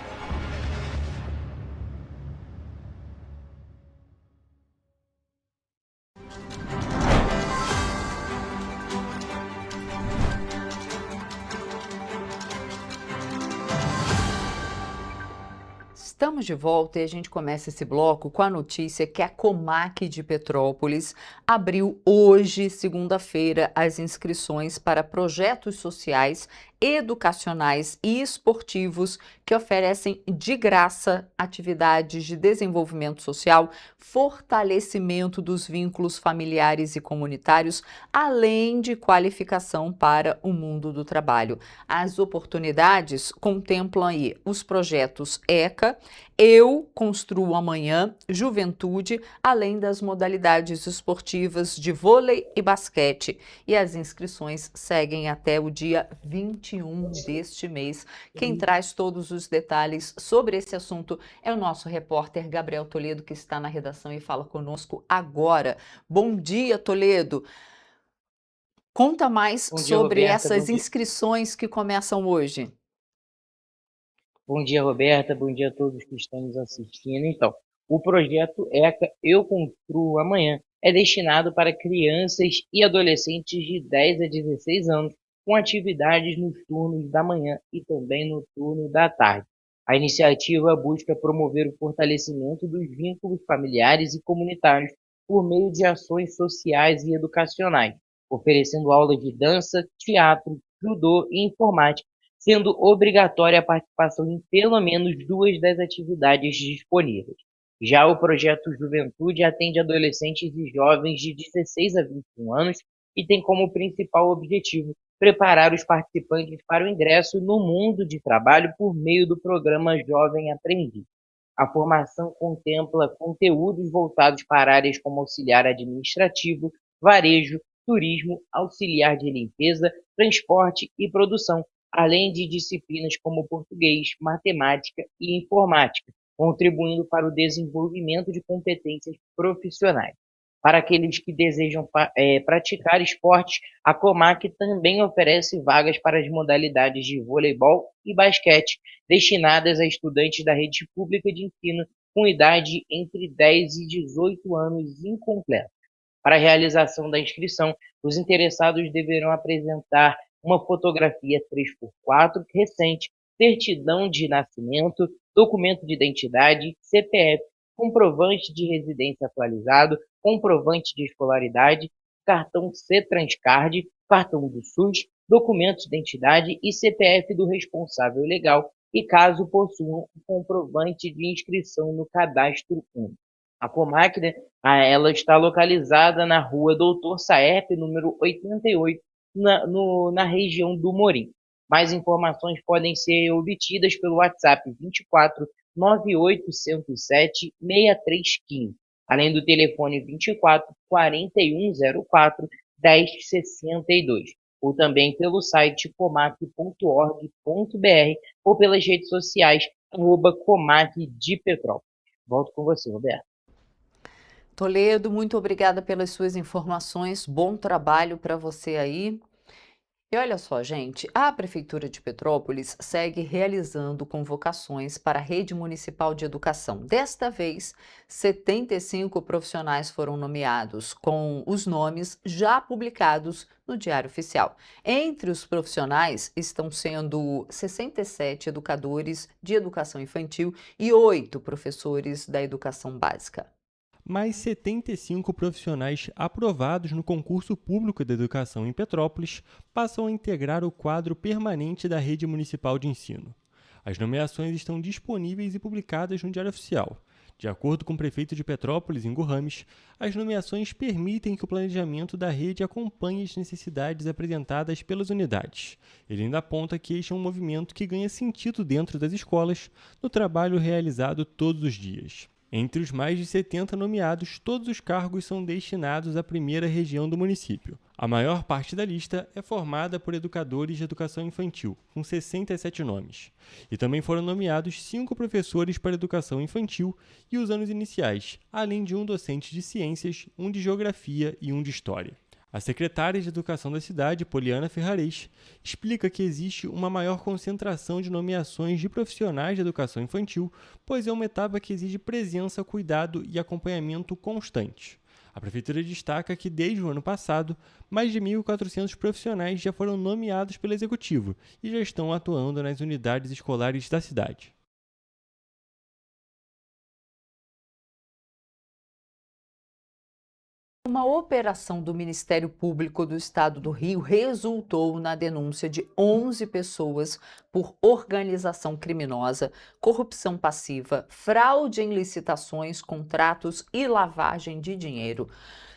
Estamos de volta e a gente começa esse bloco com a notícia que a Comac de Petrópolis abriu hoje, segunda-feira, as inscrições para projetos sociais, educacionais e esportivos que oferecem de graça atividades de desenvolvimento social, fortalecimento dos vínculos familiares e comunitários, além de qualificação para o mundo do trabalho. As oportunidades contemplam aí os projetos ECA, Eu Construo Amanhã, Juventude, além das modalidades esportivas de vôlei e basquete. E as inscrições seguem até o dia 21 deste mês. Quem traz todos os detalhes sobre esse assunto é o nosso repórter Gabriel Toledo, que está na redação e fala conosco agora. Bom dia, Toledo. Conta mais sobre essas inscrições que começam hoje. Bom dia, Roberta. Bom dia a todos que estão nos assistindo. Então, o projeto ECA Eu Construo Amanhã é destinado para crianças e adolescentes de 10 a 16 anos com atividades nos turnos da manhã e também no turno da tarde. A iniciativa busca promover o fortalecimento dos vínculos familiares e comunitários por meio de ações sociais e educacionais, oferecendo aulas de dança, teatro, judô e informática, sendo obrigatória a participação em pelo menos 2 das atividades disponíveis. Já o projeto Juventude atende adolescentes e jovens de 16 a 21 anos e tem como principal objetivo preparar os participantes para o ingresso no mundo de trabalho por meio do programa Jovem Aprendiz. A formação contempla conteúdos voltados para áreas como auxiliar administrativo, varejo, turismo, auxiliar de limpeza, transporte e produção, além de disciplinas como português, matemática e informática, contribuindo para o desenvolvimento de competências profissionais. Para aqueles que desejam praticar esportes, a Comac também oferece vagas para as modalidades de voleibol e basquete, destinadas a estudantes da rede pública de ensino com idade entre 10 e 18 anos incompletos. Para a realização da inscrição, os interessados deverão apresentar uma fotografia 3x4 recente, certidão de nascimento, documento de identidade, CPF, comprovante de residência atualizado, comprovante de escolaridade, cartão C-Transcard, cartão do SUS, documento de identidade e CPF do responsável legal e, caso possuam, um comprovante de inscrição no Cadastro Único. A Comac, né, ela está localizada na rua Doutor Saep, número 88, na região do Morim. Mais informações podem ser obtidas pelo WhatsApp 24 98 107 6315, além do telefone 24 4104 1062, ou também pelo site comac.org.br ou pelas redes sociais @Comac de Petrópolis. Volto com você, Roberto. Toledo, muito obrigada pelas suas informações. Bom trabalho para você aí. E olha só, gente, a Prefeitura de Petrópolis segue realizando convocações para a Rede Municipal de Educação. Desta vez, 75 profissionais foram nomeados, com os nomes já publicados no Diário Oficial. Entre os profissionais estão sendo 67 educadores de educação infantil e 8 professores da educação básica. Mais 75 profissionais aprovados no concurso público de educação em Petrópolis passam a integrar o quadro permanente da Rede Municipal de Ensino. As nomeações estão disponíveis e publicadas no Diário Oficial. De acordo com o prefeito de Petrópolis, Ingo Rames, as nomeações permitem que o planejamento da rede acompanhe as necessidades apresentadas pelas unidades. Ele ainda aponta que este é um movimento que ganha sentido dentro das escolas, no trabalho realizado todos os dias. Entre os mais de 70 nomeados, todos os cargos são destinados à primeira região do município. A maior parte da lista é formada por educadores de educação infantil, com 67 nomes. E também foram nomeados 5 professores para educação infantil e os anos iniciais, além de um docente de ciências, um de geografia e um de história. A secretária de Educação da cidade, Poliana Ferrarez, explica que existe uma maior concentração de nomeações de profissionais de educação infantil, pois é uma etapa que exige presença, cuidado e acompanhamento constante. A Prefeitura destaca que, desde o ano passado, mais de 1.400 profissionais já foram nomeados pelo Executivo e já estão atuando nas unidades escolares da cidade. Uma operação do Ministério Público do Estado do Rio resultou na denúncia de 11 pessoas por organização criminosa, corrupção passiva, fraude em licitações, contratos e lavagem de dinheiro.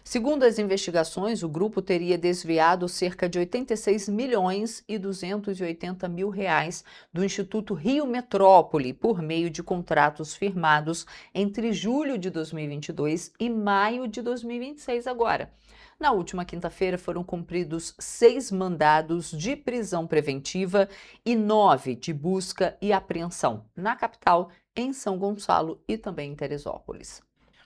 Segundo as investigações, o grupo teria desviado cerca de 86 milhões e 280 mil reais do Instituto Rio Metrópole por meio de contratos firmados entre julho de 2022 e maio de 2026 agora. Na última quinta-feira foram cumpridos 6 mandados de prisão preventiva e 9 de busca e apreensão na capital, em São Gonçalo e também em Teresópolis.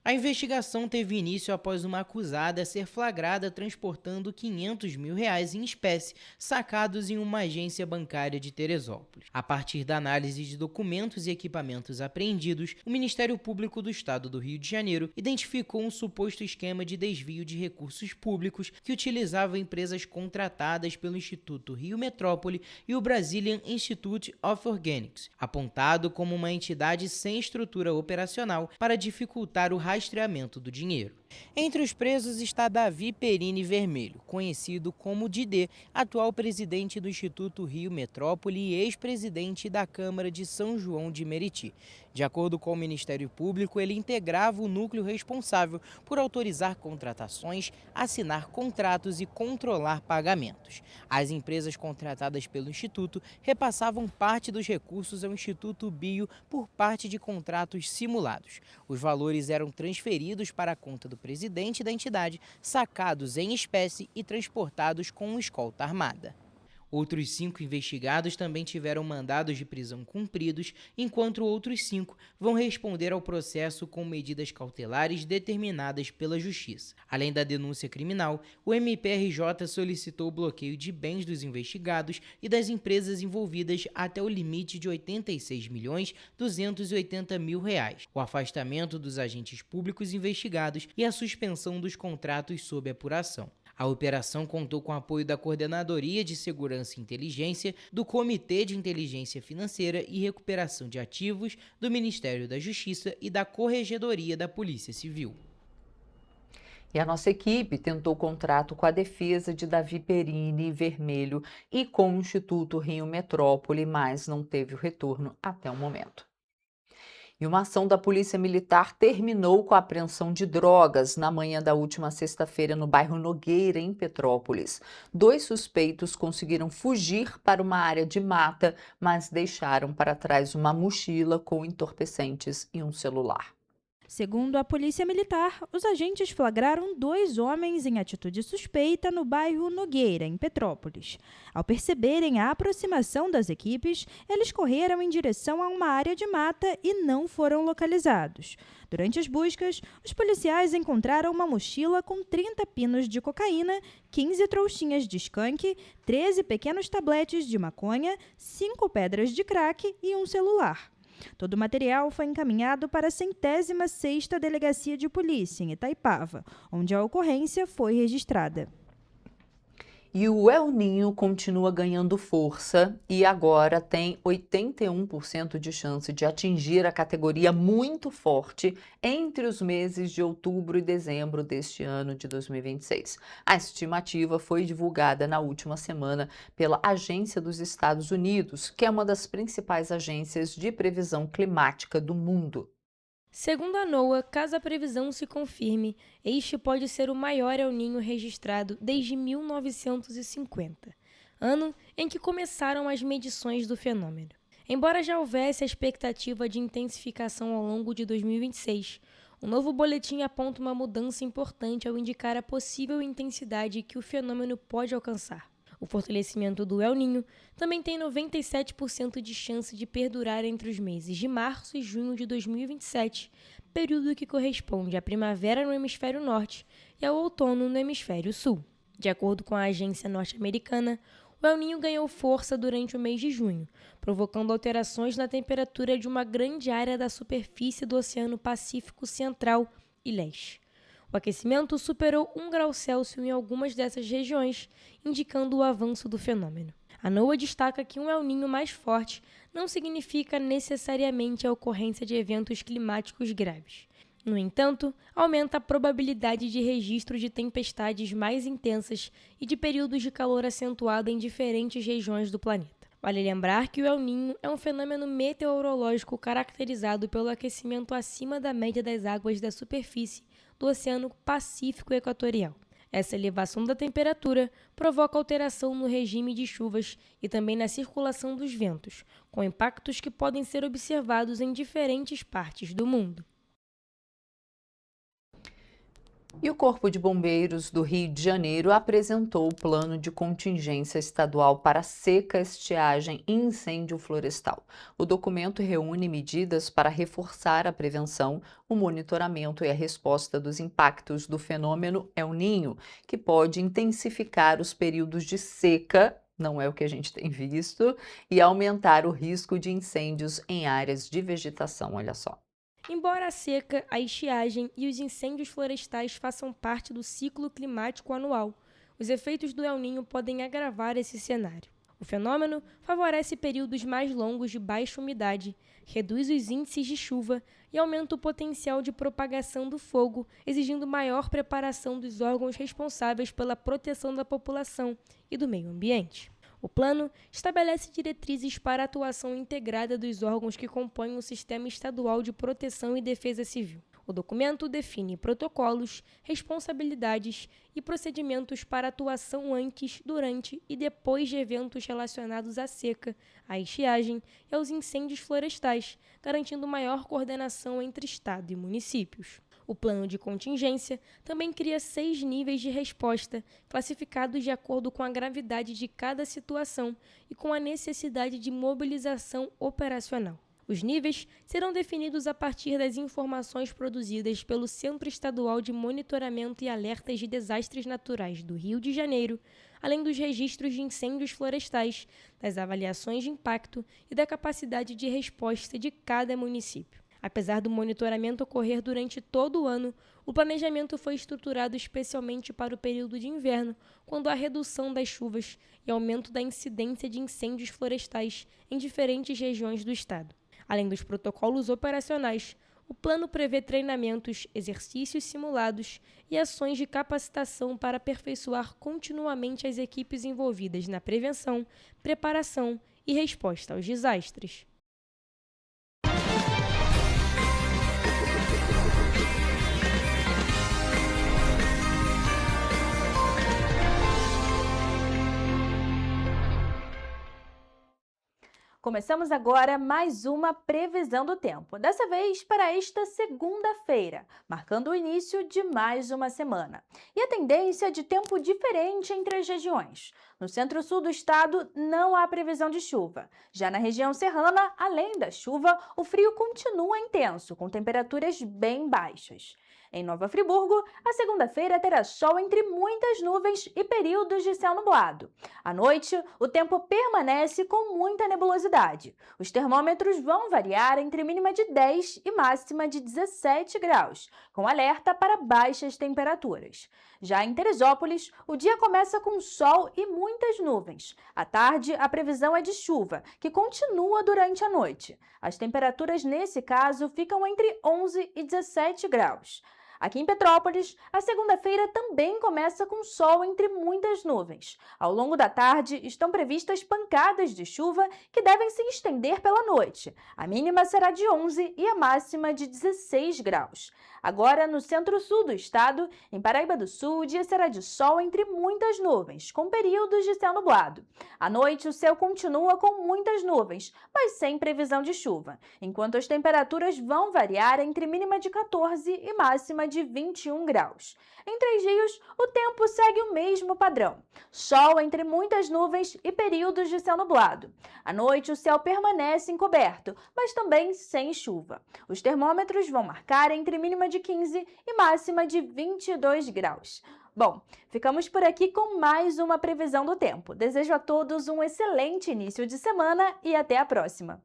A investigação teve início após uma acusada ser flagrada transportando R$500 mil em espécie sacados em uma agência bancária de Teresópolis. A partir da análise de documentos e equipamentos apreendidos, o Ministério Público do Estado do Rio de Janeiro identificou um suposto esquema de desvio de recursos públicos que utilizava empresas contratadas pelo Instituto Rio Metrópole e o Brazilian Institute of Organics, apontado como uma entidade sem estrutura operacional para dificultar o rastreamento do dinheiro. Entre os presos está Davi Perini Vermelho, conhecido como Didê, atual presidente do Instituto Rio Metrópole e ex-presidente da Câmara de São João de Meriti. De acordo com o Ministério Público, ele integrava o núcleo responsável por autorizar contratações, assinar contratos e controlar pagamentos. As empresas contratadas pelo Instituto repassavam parte dos recursos ao Instituto Bio por parte de contratos simulados. Os valores eram transferidos para a conta do presidente da entidade, sacados em espécie e transportados com escolta armada. Outros 5 investigados também tiveram mandados de prisão cumpridos, enquanto outros 5 vão responder ao processo com medidas cautelares determinadas pela Justiça. Além da denúncia criminal, o MPRJ solicitou o bloqueio de bens dos investigados e das empresas envolvidas até o limite de R$86 milhões 280 mil, o afastamento dos agentes públicos investigados e a suspensão dos contratos sob apuração. A operação contou com o apoio da Coordenadoria de Segurança e Inteligência, do Comitê de Inteligência Financeira e Recuperação de Ativos, do Ministério da Justiça e da Corregedoria da Polícia Civil. E a nossa equipe tentou contrato com a defesa de Davi Perini Vermelho e com o Instituto Rio Metrópole, mas não teve o retorno até o momento. E uma ação da Polícia Militar terminou com a apreensão de drogas na manhã da última sexta-feira no bairro Nogueira, em Petrópolis. 2 suspeitos conseguiram fugir para uma área de mata, mas deixaram para trás uma mochila com entorpecentes e um celular. Segundo a Polícia Militar, os agentes flagraram 2 homens em atitude suspeita no bairro Nogueira, em Petrópolis. Ao perceberem a aproximação das equipes, eles correram em direção a uma área de mata e não foram localizados. Durante as buscas, os policiais encontraram uma mochila com 30 pinos de cocaína, 15 trouxinhas de skunk, 13 pequenos tabletes de maconha, 5 pedras de crack e um celular. Todo o material foi encaminhado para a 106ª Delegacia de Polícia, em Itaipava, onde a ocorrência foi registrada. E o El Niño continua ganhando força e agora tem 81% de chance de atingir a categoria muito forte entre os meses de outubro e dezembro deste ano de 2026. A estimativa foi divulgada na última semana pela Agência dos Estados Unidos, que é uma das principais agências de previsão climática do mundo. Segundo a NOAA, caso a previsão se confirme, este pode ser o maior El Niño registrado desde 1950, ano em que começaram as medições do fenômeno. Embora já houvesse a expectativa de intensificação ao longo de 2026, o novo boletim aponta uma mudança importante ao indicar a possível intensidade que o fenômeno pode alcançar. O fortalecimento do El Niño também tem 97% de chance de perdurar entre os meses de março e junho de 2027, período que corresponde à primavera no hemisfério norte e ao outono no hemisfério sul. De acordo com a agência norte-americana, o El Niño ganhou força durante o mês de junho, provocando alterações na temperatura de uma grande área da superfície do Oceano Pacífico Central e Leste. O aquecimento superou 1 grau Celsius em algumas dessas regiões, indicando o avanço do fenômeno. A NOAA destaca que um El Niño mais forte não significa necessariamente a ocorrência de eventos climáticos graves. No entanto, aumenta a probabilidade de registro de tempestades mais intensas e de períodos de calor acentuado em diferentes regiões do planeta. Vale lembrar que o El Niño é um fenômeno meteorológico caracterizado pelo aquecimento acima da média das águas da superfície do Oceano Pacífico Equatorial. Essa elevação da temperatura provoca alteração no regime de chuvas e também na circulação dos ventos, com impactos que podem ser observados em diferentes partes do mundo. E o Corpo de Bombeiros do Rio de Janeiro apresentou o plano de contingência estadual para seca, estiagem e incêndio florestal. O documento reúne medidas para reforçar a prevenção, o monitoramento e a resposta dos impactos do fenômeno El Niño, que pode intensificar os períodos de seca, não é o que a gente tem visto, e aumentar o risco de incêndios em áreas de vegetação, olha só. Embora a seca, a estiagem e os incêndios florestais façam parte do ciclo climático anual, os efeitos do El Niño podem agravar esse cenário. O fenômeno favorece períodos mais longos de baixa umidade, reduz os índices de chuva e aumenta o potencial de propagação do fogo, exigindo maior preparação dos órgãos responsáveis pela proteção da população e do meio ambiente. O plano estabelece diretrizes para a atuação integrada dos órgãos que compõem o Sistema Estadual de Proteção e Defesa Civil. O documento define protocolos, responsabilidades e procedimentos para atuação antes, durante e depois de eventos relacionados à seca, à estiagem e aos incêndios florestais, garantindo maior coordenação entre Estado e municípios. O plano de contingência também cria 6 níveis de resposta, classificados de acordo com a gravidade de cada situação e com a necessidade de mobilização operacional. Os níveis serão definidos a partir das informações produzidas pelo Centro Estadual de Monitoramento e Alertas de Desastres Naturais do Rio de Janeiro, além dos registros de incêndios florestais, das avaliações de impacto e da capacidade de resposta de cada município. Apesar do monitoramento ocorrer durante todo o ano, o planejamento foi estruturado especialmente para o período de inverno, quando há redução das chuvas e aumento da incidência de incêndios florestais em diferentes regiões do estado. Além dos protocolos operacionais, o plano prevê treinamentos, exercícios simulados e ações de capacitação para aperfeiçoar continuamente as equipes envolvidas na prevenção, preparação e resposta aos desastres. Começamos agora mais uma previsão do tempo, dessa vez para esta segunda-feira, marcando o início de mais uma semana. E a tendência de tempo diferente entre as regiões. No centro-sul do estado não há previsão de chuva. Já na região serrana, além da chuva, o frio continua intenso, com temperaturas bem baixas. Em Nova Friburgo, a segunda-feira terá sol entre muitas nuvens e períodos de céu nublado. À noite, o tempo permanece com muita nebulosidade. Os termômetros vão variar entre mínima de 10 e máxima de 17 graus, com alerta para baixas temperaturas. Já em Teresópolis, o dia começa com sol e muitas nuvens. À tarde, a previsão é de chuva, que continua durante a noite. As temperaturas, nesse caso, ficam entre 11 e 17 graus. Aqui em Petrópolis, a segunda-feira também começa com sol entre muitas nuvens. Ao longo da tarde, estão previstas pancadas de chuva que devem se estender pela noite. A mínima será de 11 e a máxima de 16 graus. Agora, no centro-sul do estado, em Paraíba do Sul, o dia será de sol entre muitas nuvens, com períodos de céu nublado. À noite, o céu continua com muitas nuvens, mas sem previsão de chuva, enquanto as temperaturas vão variar entre mínima de 14 e máxima de 21 graus. Em Três Rios, o tempo segue o mesmo padrão. Sol entre muitas nuvens e períodos de céu nublado. À noite, o céu permanece encoberto, mas também sem chuva. Os termômetros vão marcar entre mínima de 15 e máxima de 22 graus. Bom, ficamos por aqui com mais uma previsão do tempo. Desejo a todos um excelente início de semana e até a próxima.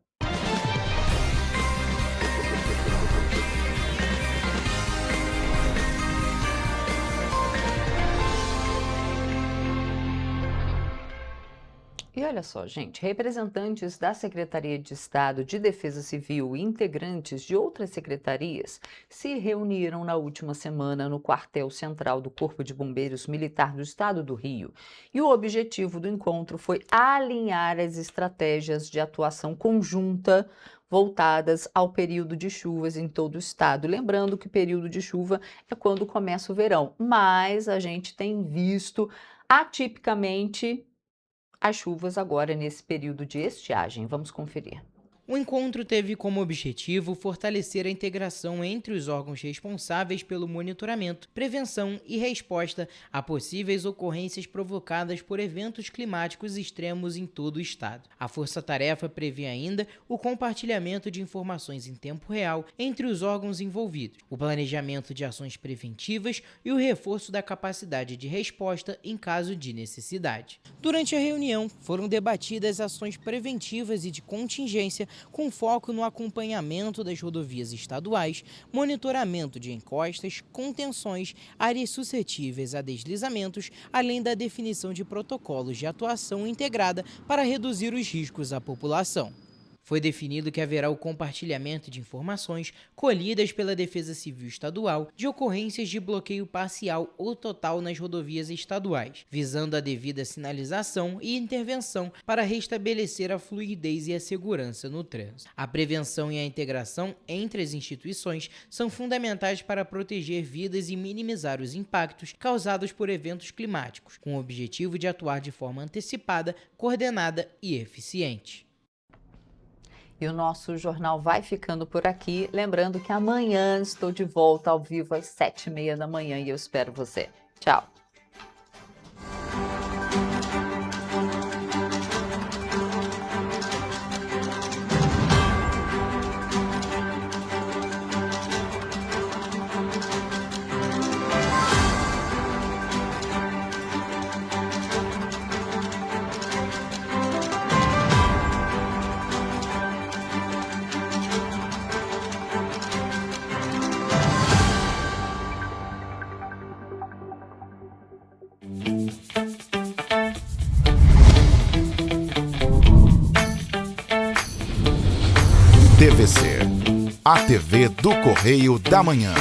E olha só, gente, representantes da Secretaria de Estado de Defesa Civil e integrantes de outras secretarias se reuniram na última semana no quartel central do Corpo de Bombeiros Militar do Estado do Rio. E o objetivo do encontro foi alinhar as estratégias de atuação conjunta voltadas ao período de chuvas em todo o estado. Lembrando que o período de chuva é quando começa o verão, mas a gente tem visto atipicamente as chuvas agora nesse período de estiagem. Vamos conferir. O encontro teve como objetivo fortalecer a integração entre os órgãos responsáveis pelo monitoramento, prevenção e resposta a possíveis ocorrências provocadas por eventos climáticos extremos em todo o estado. A força-tarefa prevê ainda o compartilhamento de informações em tempo real entre os órgãos envolvidos, o planejamento de ações preventivas e o reforço da capacidade de resposta em caso de necessidade. Durante a reunião, foram debatidas ações preventivas e de contingência com foco no acompanhamento das rodovias estaduais, monitoramento de encostas, contenções, áreas suscetíveis a deslizamentos, além da definição de protocolos de atuação integrada para reduzir os riscos à população. Foi definido que haverá o compartilhamento de informações colhidas pela Defesa Civil Estadual de ocorrências de bloqueio parcial ou total nas rodovias estaduais, visando a devida sinalização e intervenção para restabelecer a fluidez e a segurança no trânsito. A prevenção e a integração entre as instituições são fundamentais para proteger vidas e minimizar os impactos causados por eventos climáticos, com o objetivo de atuar de forma antecipada, coordenada e eficiente. E o nosso jornal vai ficando por aqui. Lembrando que amanhã estou de volta ao vivo às 7h30 da manhã e eu espero você. Tchau! TVC, a TV do Correio da Manhã.